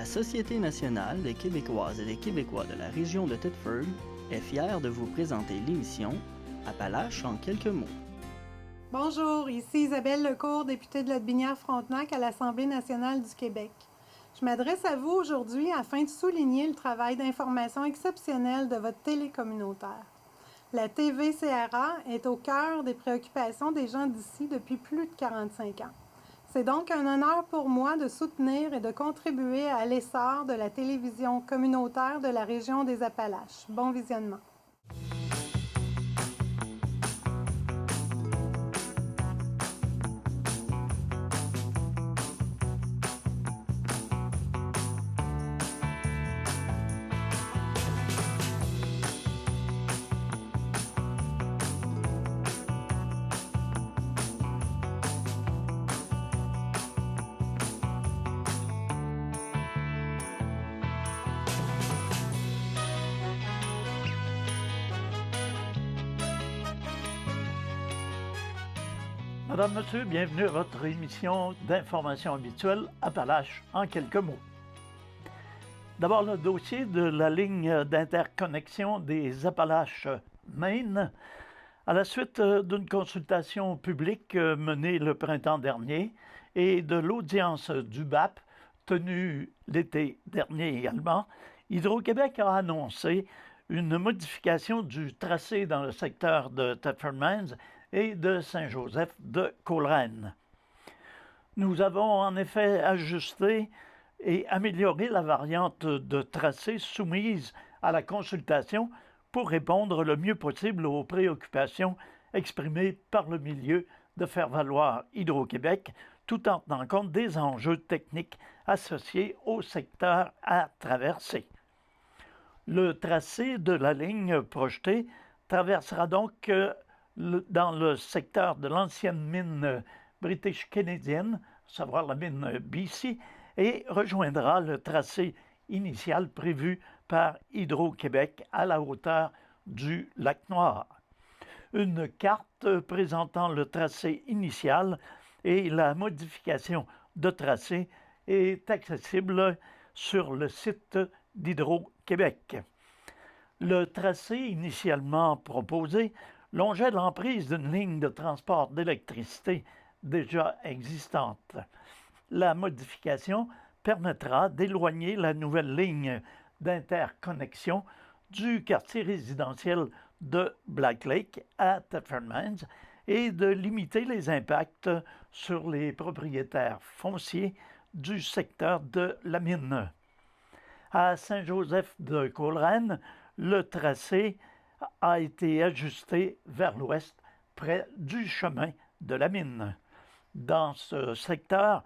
Société nationale des Québécoises et des Québécois de la région de Thetford est fière de vous présenter l'émission Appalaches en quelques mots. Bonjour, ici Isabelle Lecourt, députée de Lotbinière-Frontenac à l'Assemblée nationale du Québec. Je m'adresse à vous aujourd'hui afin de souligner le travail d'information exceptionnel de votre télé communautaire. La TV-CRA est au cœur des préoccupations des gens d'ici depuis plus de 45 ans. C'est donc un honneur pour moi de soutenir et de contribuer à l'essor de la télévision communautaire de la région des Appalaches. Bon visionnement. Madame, Monsieur, bienvenue à votre émission d'information habituelle Appalaches en quelques mots. D'abord, le dossier de la ligne d'interconnexion des Appalaches Maine. À la suite d'une consultation publique menée le printemps dernier et de l'audience du BAP tenue l'été dernier également, Hydro-Québec a annoncé une modification du tracé dans le secteur de Thetford Mines et de Saint-Joseph de Coleraine. Nous avons en effet ajusté et amélioré la variante de tracé soumise à la consultation pour répondre le mieux possible aux préoccupations exprimées par le milieu de faire valoir Hydro-Québec, tout en tenant compte des enjeux techniques associés au secteur à traverser. Le tracé de la ligne projetée traversera donc dans le secteur de l'ancienne mine british-canadienne, à savoir la mine BC, et rejoindra le tracé initial prévu par Hydro-Québec à la hauteur du lac Noir. Une carte présentant le tracé initial et la modification de tracé est accessible sur le site d'Hydro-Québec. Le tracé initialement proposé longeait l'emprise d'une ligne de transport d'électricité déjà existante. La modification permettra d'éloigner la nouvelle ligne d'interconnexion du quartier résidentiel de Black Lake à Thetford Mines et de limiter les impacts sur les propriétaires fonciers du secteur de la mine. À Saint-Joseph de Coleraine, le tracé a été ajusté vers l'ouest, près du chemin de la mine. Dans ce secteur,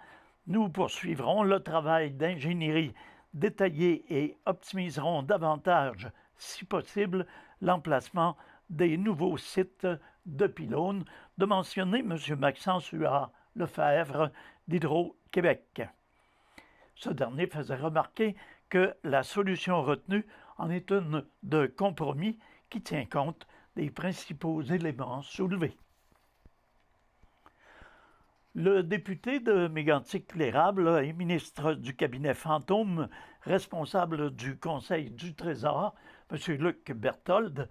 nous poursuivrons le travail d'ingénierie détaillé et optimiserons davantage, si possible, l'emplacement des nouveaux sites de pylônes, de mentionner M. Maxence Huard Lefebvre d'Hydro-Québec. Ce dernier faisait remarquer que la solution retenue en est une de compromis qui tient compte des principaux éléments soulevés. Le député de Mégantic-L'Érable et ministre du cabinet fantôme, responsable du Conseil du Trésor, M. Luc Berthold,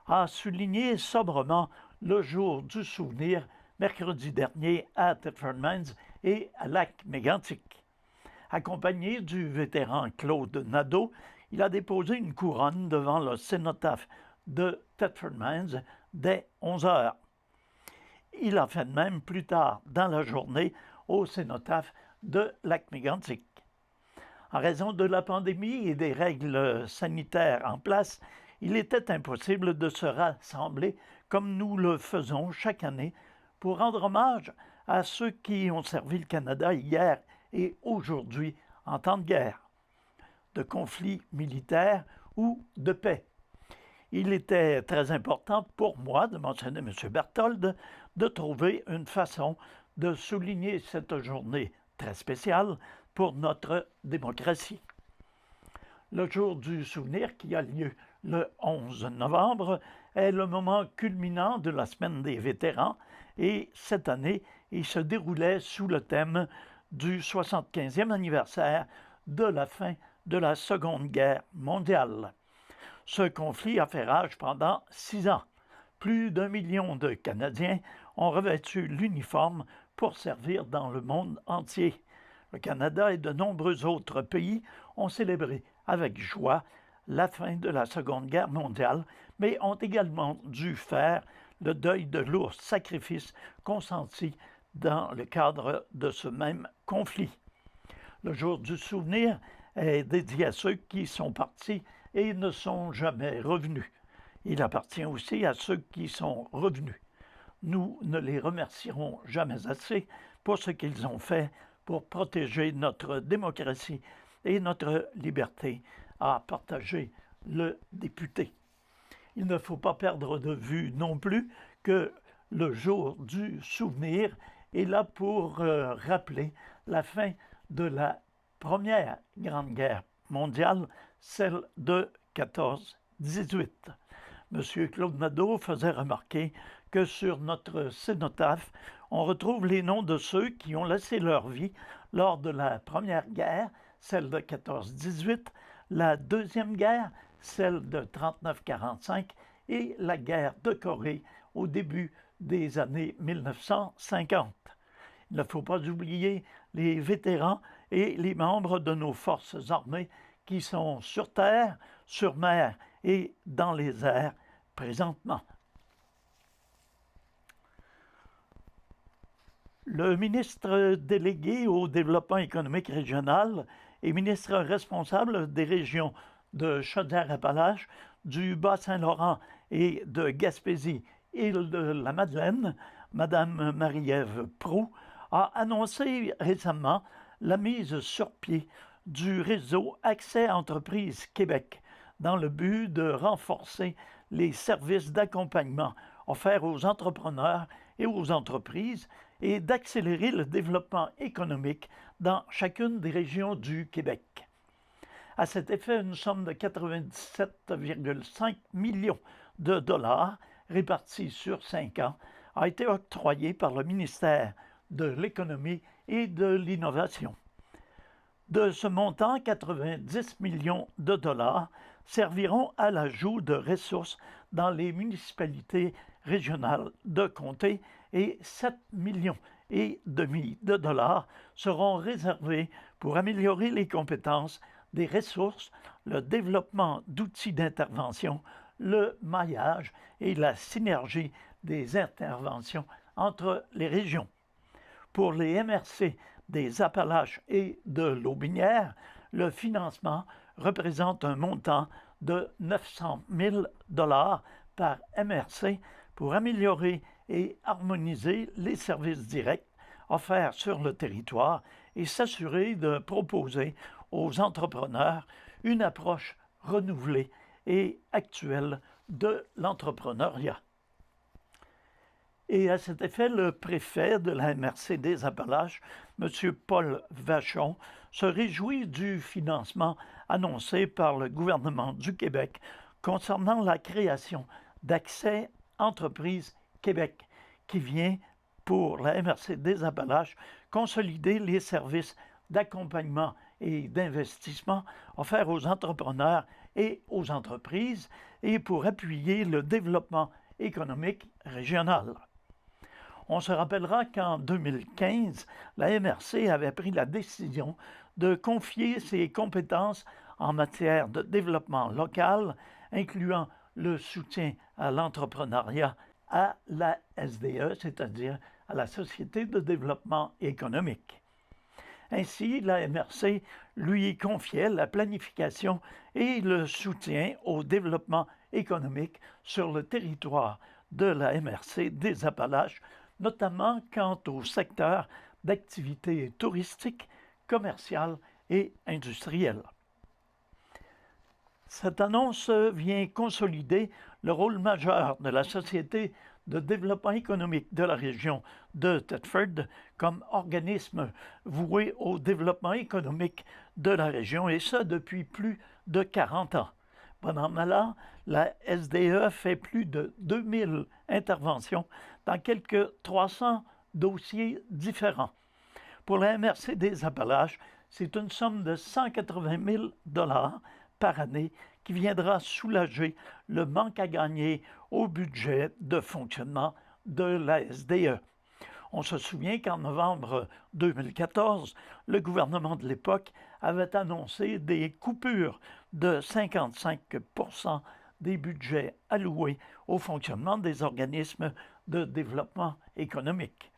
a souligné sobrement le jour du souvenir mercredi dernier à Thetford Mines et à Lac-Mégantic. Accompagné du vétéran Claude Nadeau, il a déposé une couronne devant le cénotaphe de Thetford Mines dès 11 heures. Il a fait de même plus tard dans la journée au cénotaphe de Lac-Mégantic. En raison de la pandémie et des règles sanitaires en place, il était impossible de se rassembler comme nous le faisons chaque année pour rendre hommage à ceux qui ont servi le Canada hier et aujourd'hui en temps de guerre, de conflits militaires ou de paix. Il était très important pour moi de mentionner M. Berthold, de trouver une façon de souligner cette journée très spéciale pour notre démocratie. Le jour du souvenir, qui a lieu le 11 novembre, est le moment culminant de la Semaine des vétérans et cette année, il se déroulait sous le thème du 75e anniversaire de la fin de la Seconde Guerre mondiale. Ce conflit a fait rage pendant 6 ans. Plus d'1 million de Canadiens ont revêtu l'uniforme pour servir dans le monde entier. Le Canada et de nombreux autres pays ont célébré avec joie la fin de la Seconde Guerre mondiale, mais ont également dû faire le deuil de lourds sacrifices consentis dans le cadre de ce même conflit. Le jour du souvenir est dédié à ceux qui sont partis et ne sont jamais revenus. Il appartient aussi à ceux qui sont revenus. Nous ne les remercierons jamais assez pour ce qu'ils ont fait pour protéger notre démocratie et notre liberté à partager le député. Il ne faut pas perdre de vue non plus que le jour du souvenir est là pour rappeler la fin de la Première Grande Guerre mondiale, celle de 14-18. M. Claude Nadeau faisait remarquer que sur notre cénotaphe, on retrouve les noms de ceux qui ont laissé leur vie lors de la Première Guerre, celle de 14-18, la Deuxième Guerre, celle de 39-45, et la guerre de Corée au début des années 1950. Il ne faut pas oublier les vétérans et les membres de nos forces armées qui sont sur terre, sur mer et dans les airs présentement. Le ministre délégué au développement économique régional et ministre responsable des régions de Chaudière-Appalaches, du Bas-Saint-Laurent et de Gaspésie, île de la Madeleine, Mme Marie-Ève Proulx, a annoncé récemment la mise sur pied du réseau Accès Entreprises Québec dans le but de renforcer les services d'accompagnement offerts aux entrepreneurs et aux entreprises et d'accélérer le développement économique dans chacune des régions du Québec. À cet effet, une somme de 97,5 millions de dollars répartis sur 5 ans a été octroyée par le ministère de l'Économie et de l'Innovation. De ce montant, 90 millions de dollars serviront à l'ajout de ressources dans les municipalités régionales de comté et 7,5 millions de dollars seront réservés pour améliorer les compétences, des ressources, le développement d'outils d'intervention, le maillage et la synergie des interventions entre les régions. Pour les MRC des Appalaches et de l'Aubinière, le financement représente un montant de 900 000 $ par MRC pour améliorer et harmoniser les services directs offerts sur le territoire et s'assurer de proposer aux entrepreneurs une approche renouvelée et actuelle de l'entrepreneuriat. Et à cet effet, le préfet de la MRC des Appalaches, M. Paul Vachon, se réjouit du financement annoncé par le gouvernement du Québec concernant la création d'Accès Entreprises Québec, qui vient, pour la MRC des Appalaches, consolider les services d'accompagnement et d'investissement offerts aux entrepreneurs et aux entreprises et pour appuyer le développement économique régional. On se rappellera qu'en 2015, la MRC avait pris la décision de confier ses compétences en matière de développement local, incluant le soutien à l'entrepreneuriat, à la SDE, c'est-à-dire à la Société de développement économique. Ainsi, la MRC lui confiait la planification et le soutien au développement économique sur le territoire de la MRC des Appalaches, notamment quant au secteur d'activités touristiques, commerciales et industrielles. Cette annonce vient consolider le rôle majeur de la Société de développement économique de la région de Thetford comme organisme voué au développement économique de la région, et ce depuis plus de 40 ans. Pendant an, la SDE fait plus de 2000 interventions dans quelques 300 dossiers différents. Pour la MRC des Appalaches, C'est une somme de 180 000 $ par année qui viendra soulager le manque à gagner au budget de fonctionnement de la SDE. On se souvient qu'en novembre 2014, le gouvernement de l'époque avait annoncé des coupures de 55 % des budgets alloués au fonctionnement des organismes de développement économique.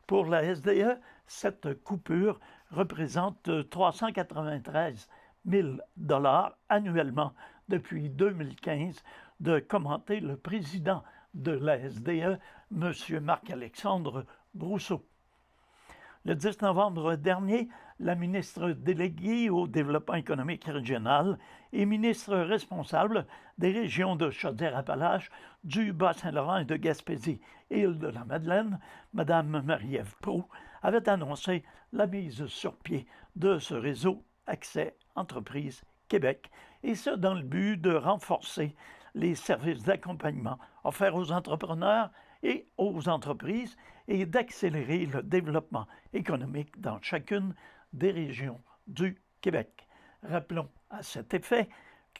Pour la SDE, cette coupure représente 393 000 $ annuellement depuis 2015, de commenter le président de la SDE, M. Marc-Alexandre Brousseau. Le 10 novembre dernier, la ministre déléguée au développement économique régional et ministre responsable des régions de Chaudière-Appalaches, du Bas-Saint-Laurent et de Gaspésie, Île-de-la-Madeleine, Mme Marie-Ève Proulx, avait annoncé la mise sur pied de ce réseau Accès Entreprises Québec, et ce dans le but de renforcer les services d'accompagnement offerts aux entrepreneurs et aux entreprises et d'accélérer le développement économique dans chacune des régions du Québec. Rappelons à cet effet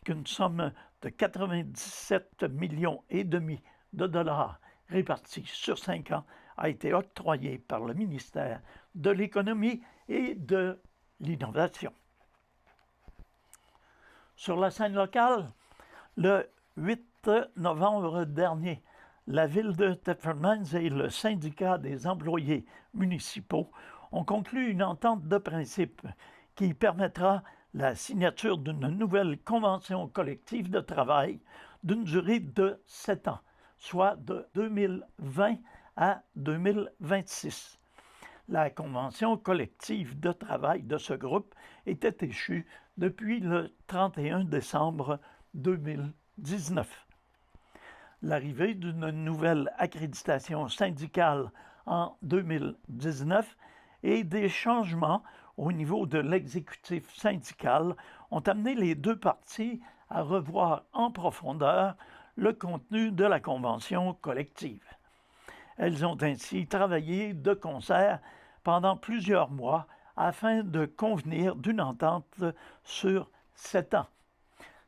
qu'une somme de 97,5 millions de dollars répartis sur 5 ans a été octroyée par le ministère de l'Économie et de l'Innovation. Sur la scène locale, le 8 novembre dernier, la ville de Thetford Mines et le syndicat des employés municipaux ont conclu une entente de principe qui permettra la signature d'une nouvelle convention collective de travail d'une durée de 7 ans, soit de 2020 à 2026. La convention collective de travail de ce groupe était échue depuis le 31 décembre 2019. L'arrivée d'une nouvelle accréditation syndicale en 2019 et des changements au niveau de l'exécutif syndical ont amené les deux parties à revoir en profondeur le contenu de la convention collective. Elles ont ainsi travaillé de concert pendant plusieurs mois afin de convenir d'une entente sur 7 ans.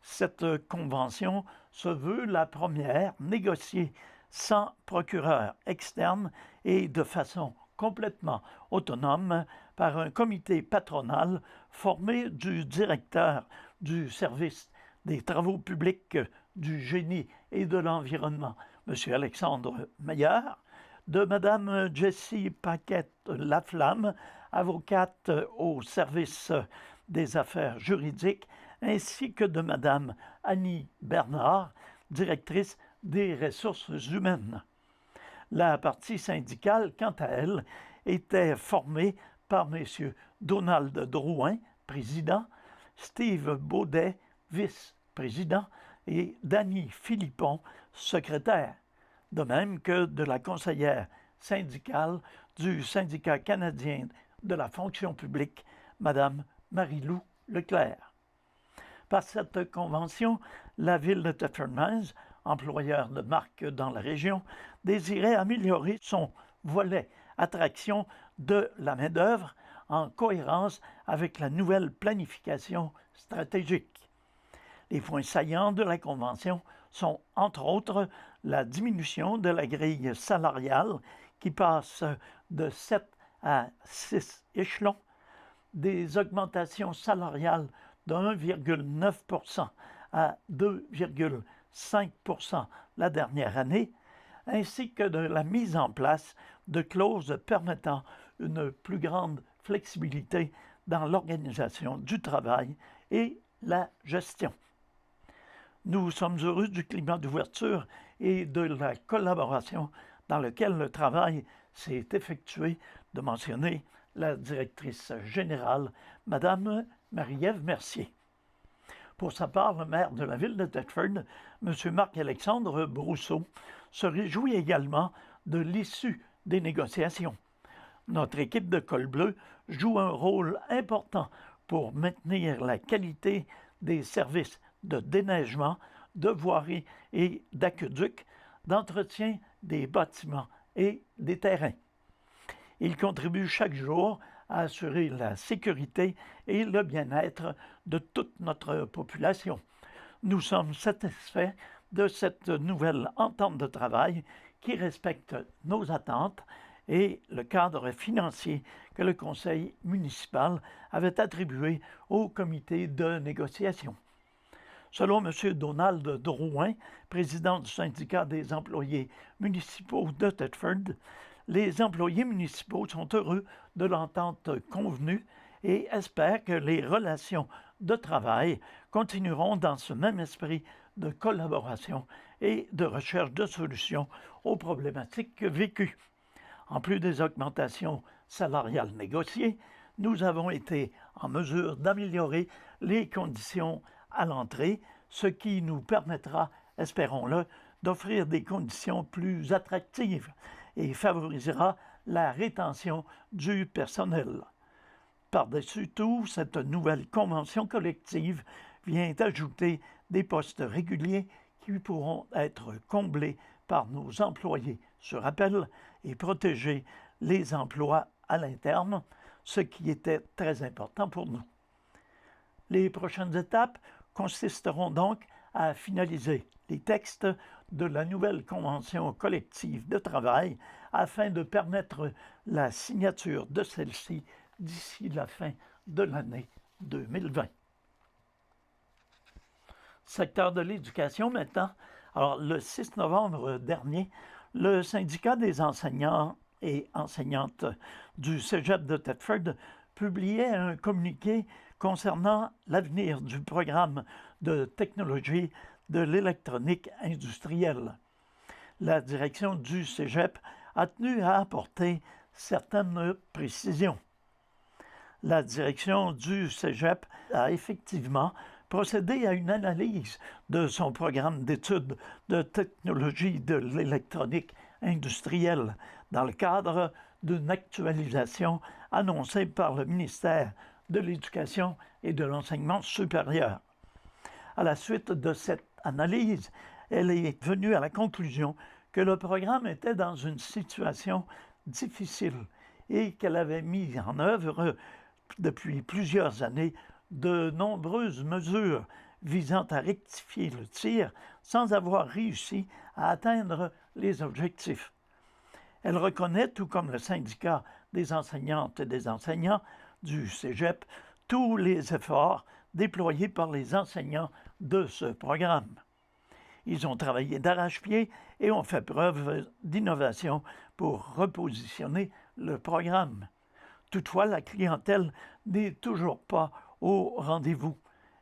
Cette convention se veut la première négociée sans procureur externe et de façon complètement autonome par un comité patronal formé du directeur du service des travaux publics, du génie et de l'environnement, M. Alexandre Meilleur, de Mme Jessie Paquette-Laflamme, avocate au service des affaires juridiques, ainsi que de Mme Annie Bernard, directrice des ressources humaines. La partie syndicale, quant à elle, était formée par M. Donald Drouin, président, Steve Baudet, vice-président, et Danny Philippon, secrétaire, de même que de la conseillère syndicale du syndicat canadien de la fonction publique, Mme Marie-Lou Leclerc. Par cette convention, la ville de Thetford Mines, employeur de marque dans la région, désirait améliorer son volet attraction de la main-d'œuvre en cohérence avec la nouvelle planification stratégique. Les points saillants de la Convention sont, entre autres, la diminution de la grille salariale qui passe de 7 à 6 échelons, des augmentations salariales de 1,9 % à 2,5 % la dernière année, ainsi que de la mise en place de clauses permettant une plus grande flexibilité dans l'organisation du travail et la gestion. Nous sommes heureux du climat d'ouverture et de la collaboration dans lequel le travail s'est effectué, de mentionner la directrice générale, Mme Marie-Ève Mercier. Pour sa part, le maire de la ville de Thetford, M. Marc-Alexandre Brousseau, se réjouit également de l'issue des négociations. Notre équipe de Col Bleu joue un rôle important pour maintenir la qualité des services de déneigement, de voirie et d'aqueduc, d'entretien des bâtiments et des terrains. Il contribue chaque jour à assurer la sécurité et le bien-être de toute notre population. Nous sommes satisfaits de cette nouvelle entente de travail qui respecte nos attentes et le cadre financier que le conseil municipal avait attribué au comité de négociation. Selon M. Donald Drouin, président du syndicat des employés municipaux de Thetford, les employés municipaux sont heureux de l'entente convenue et espèrent que les relations de travail continueront dans ce même esprit de collaboration et de recherche de solutions aux problématiques vécues. En plus des augmentations salariales négociées, nous avons été en mesure d'améliorer les conditions à l'entrée, ce qui nous permettra, espérons-le, d'offrir des conditions plus attractives et favorisera la rétention du personnel. Par-dessus tout, cette nouvelle convention collective vient ajouter des postes réguliers qui pourront être comblés par nos employés sur appel et protéger les emplois à l'interne, ce qui était très important pour nous. Les prochaines étapes consisteront donc à finaliser les textes de la nouvelle convention collective de travail afin de permettre la signature de celle-ci d'ici la fin de l'année 2020. Secteur de l'éducation maintenant. Alors, le 6 novembre dernier, le syndicat des enseignants et enseignantes du Cégep de Thetford publiait un communiqué concernant l'avenir du programme de technologie de l'électronique industrielle. La direction du Cégep a tenu à apporter certaines précisions. La direction du Cégep a effectivement procédé à une analyse de son programme d'études de technologie de l'électronique industrielle dans le cadre d'une actualisation annoncée par le ministère de l'Éducation et de l'Enseignement supérieur. À la suite de cette analyse, elle est venue à la conclusion que le programme était dans une situation difficile et qu'elle avait mis en œuvre depuis plusieurs années de nombreuses mesures visant à rectifier le tir sans avoir réussi à atteindre les objectifs. Elle reconnaît, tout comme le syndicat des enseignantes et des enseignants du Cégep, tous les efforts déployés par les enseignants de ce programme. Ils ont travaillé d'arrache-pied et ont fait preuve d'innovation pour repositionner le programme. Toutefois, la clientèle n'est toujours pas au rendez-vous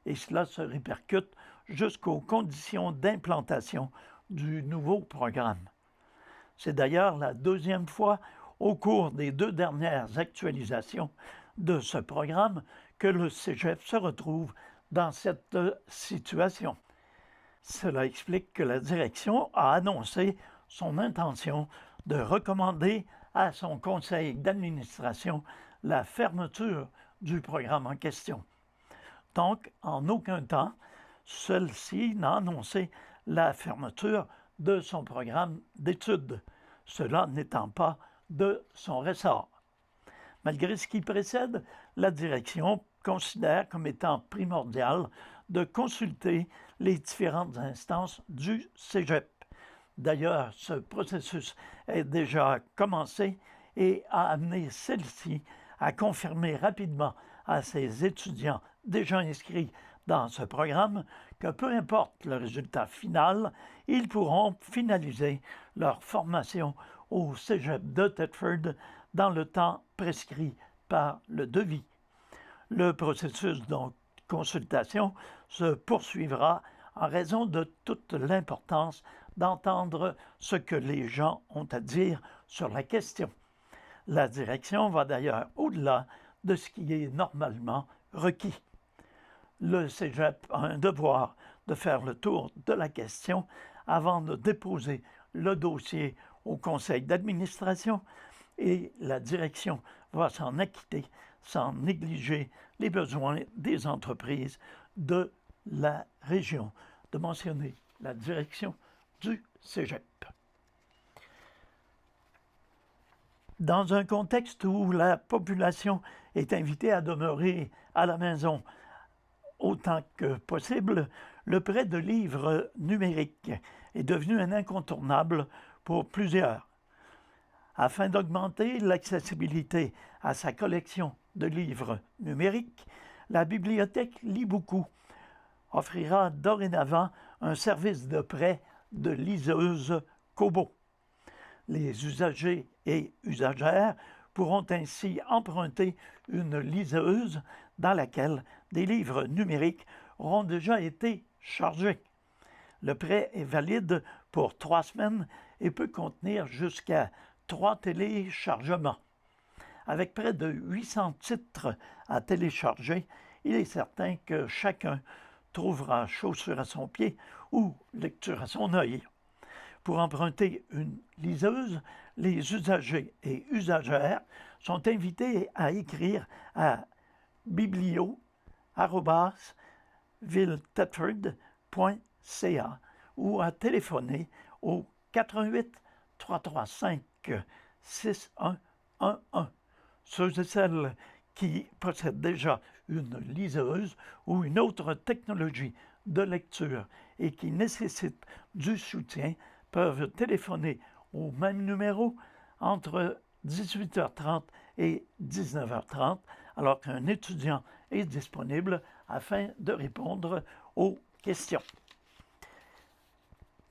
et cela se répercute jusqu'aux conditions d'implantation du nouveau programme. C'est d'ailleurs la deuxième fois au cours des 2 dernières actualisations de ce programme que le Cégep se retrouve dans cette situation. Cela explique que la direction a annoncé son intention de recommander à son conseil d'administration la fermeture du programme en question. Donc, en aucun temps, celle-ci n'a annoncé la fermeture de son programme d'études, cela n'étant pas de son ressort. Malgré ce qui précède, la direction considère comme étant primordial de consulter les différentes instances du Cégep. D'ailleurs, ce processus est déjà commencé et a amené celle-ci à confirmer rapidement à ses étudiants déjà inscrits dans ce programme que peu importe le résultat final, ils pourront finaliser leur formation au Cégep de Thetford dans le temps prescrit par le devis. Le processus de consultation se poursuivra en raison de toute l'importance d'entendre ce que les gens ont à dire sur la question. La direction va d'ailleurs au-delà de ce qui est normalement requis. Le Cégep a un devoir de faire le tour de la question avant de déposer le dossier au conseil d'administration et la direction va s'en acquitter sans négliger les besoins des entreprises de la région. De mentionner la direction du Cégep. Dans un contexte où la population est invitée à demeurer à la maison autant que possible, le prêt de livres numériques est devenu un incontournable pour plusieurs. Afin d'augmenter l'accessibilité à sa collection de livres numériques, la bibliothèque Liboukou offrira dorénavant un service de prêt de liseuse Kobo. Les usagers et usagères pourront ainsi emprunter une liseuse dans laquelle des livres numériques auront déjà été chargés. Le prêt est valide pour 3 semaines et peut contenir jusqu'à 3 téléchargements. Avec près de 800 titres à télécharger, il est certain que chacun trouvera chaussure à son pied ou lecture à son œil. Pour emprunter une liseuse, les usagers et usagères sont invités à écrire à biblio@villethetford.ca ou à téléphoner au 88 335 6111. Ceux et celles qui possèdent déjà une liseuse ou une autre technologie de lecture et qui nécessitent du soutien peuvent téléphoner au même numéro entre 18h30 et 19h30, alors qu'un étudiant est disponible afin de répondre aux questions.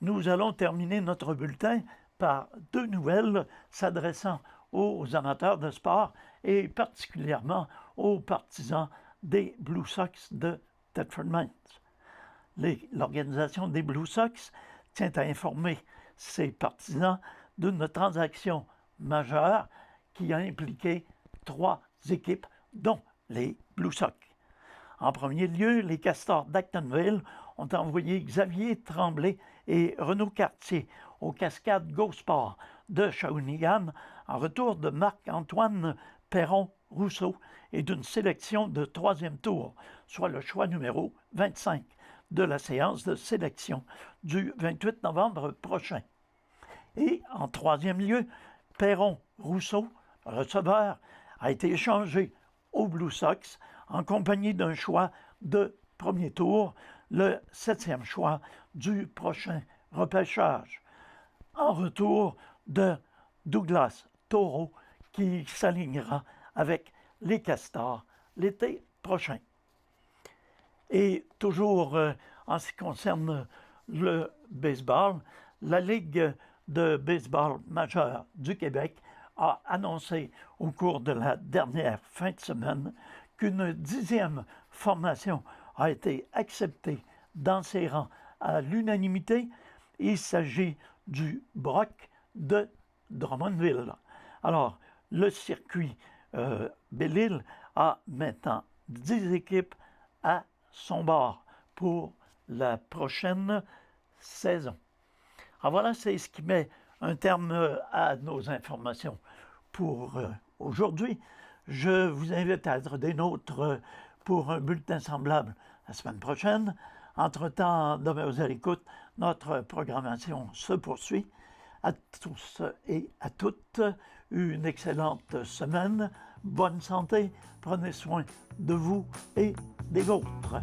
Nous allons terminer notre bulletin par 2 nouvelles s'adressant aux amateurs de sport et particulièrement aux partisans des Blue Sox de Thetford Mines. L'organisation des Blue Sox tient à informer ses partisans d'une transaction majeure qui a impliqué 3 équipes, dont les Blue Sox. En premier lieu, les Castors d'Actonville ont envoyé Xavier Tremblay et Renaud Cartier aux Cascades Go Sport de Shawinigan en retour de Marc-Antoine Perron-Rousseau et d'une sélection de 3e tour, soit le choix numéro 25 de la séance de sélection du 28 novembre prochain. Et en 3e lieu, Perron-Rousseau, receveur, a été échangé aux Blue Sox en compagnie d'un choix de 1er tour, le 7e choix du prochain repêchage, en retour de Douglas Taureau qui s'alignera avec les Castors l'été prochain. Et toujours en ce qui concerne le baseball, la Ligue de baseball majeure du Québec a annoncé au cours de la dernière fin de semaine qu'une 10e formation a été acceptée dans ses rangs à l'unanimité. Il s'agit du Brock de Drummondville. Alors, le circuit Belle-Île a maintenant 10 équipes à son bord pour la prochaine saison. Alors voilà, c'est ce qui met un terme à nos informations pour aujourd'hui. Je vous invite à être des nôtres pour un bulletin semblable la semaine prochaine. Entre-temps, demeurez à l'écoute, notre programmation se poursuit. À tous et à toutes, une excellente semaine. Bonne santé, prenez soin de vous et des vôtres.